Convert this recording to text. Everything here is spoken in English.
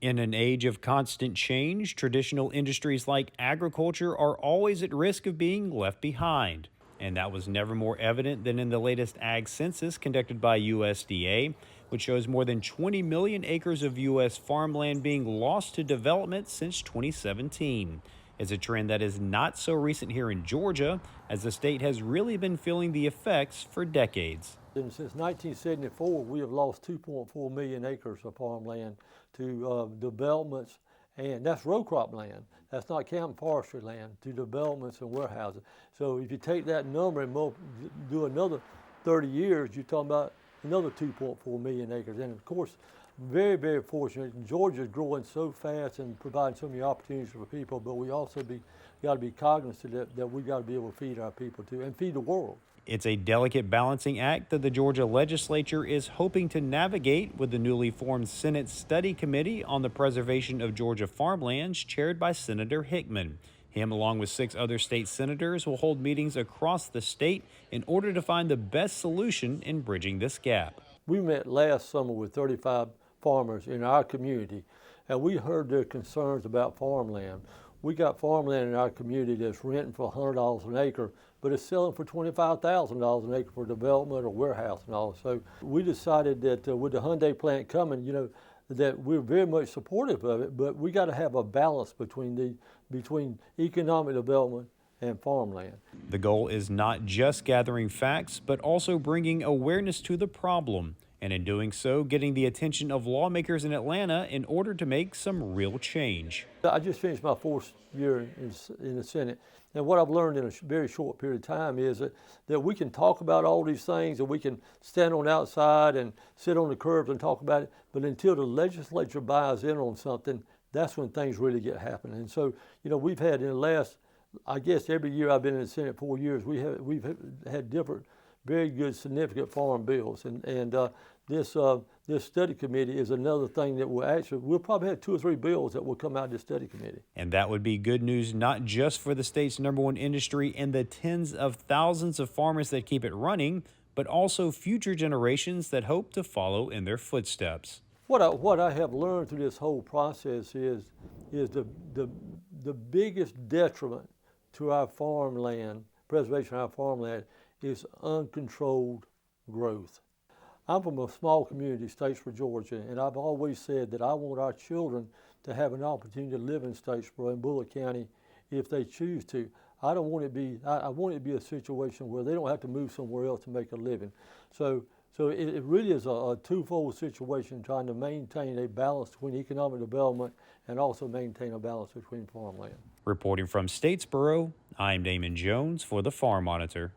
In an age of constant change, traditional industries like agriculture are always at risk of being left behind. And that was never more evident than in the latest ag census conducted by USDA, which shows more than 20 million acres of U.S. farmland being lost to development since 2017. It's a trend that is not so recent here in Georgia, as the state has really been feeling the effects for decades. And since 1974, we have lost 2.4 million acres of farmland to developments, and that's row crop land. That's not counting forestry land, to developments and warehouses. So if you take that number and do another 30 years, you're talking about another 2.4 million acres. And of course, very, very fortunate. Georgia is growing so fast and providing so many opportunities for people, but we also got to be cognizant that we got to be able to feed our people too and feed the world. It's a delicate balancing act that the Georgia legislature is hoping to navigate with the newly formed Senate Study Committee on the Preservation of Georgia Farmlands, chaired by Senator Hickman. Him, along with 6 other state senators, will hold meetings across the state in order to find the best solution in bridging this gap. We met last summer with 35 farmers in our community, and we heard their concerns about farmland. We got farmland in our community that's renting for $100 an acre, but it's selling for $25,000 an acre for development or warehouse and all. So we decided that with the Hyundai plant coming, that we're very much supportive of it, but we got to have a balance between economic development and farmland. The goal is not just gathering facts, but also bringing awareness to the problem, and in doing so, getting the attention of lawmakers in Atlanta in order to make some real change. I just finished my 4th year in the Senate, and what I've learned in a very short period of time is that we can talk about all these things, and we can stand on the outside and sit on the curbs and talk about it, but until the legislature buys in on something, that's when things really get happening. And so, we've had in the last, I guess every year I've been in the Senate 4 years, we've had different very good, significant farm bills, and this study committee is another thing that we'll probably have 2 or 3 bills that will come out of this study committee. And that would be good news not just for the state's #1 industry and the tens of thousands of farmers that keep it running, but also future generations that hope to follow in their footsteps. What I have learned through this whole process is the biggest detriment to our farmland, preservation of our farmland, is uncontrolled growth. I'm from a small community, Statesboro, Georgia, and I've always said that I want our children to have an opportunity to live in Statesboro and Bullock County if they choose to. I don't want it to be, I want it to be a situation where they don't have to move somewhere else to make a living. So it really is a twofold situation, trying to maintain a balance between economic development and also maintain a balance between farmland. Reporting from Statesboro, I'm Damon Jones for the Farm Monitor.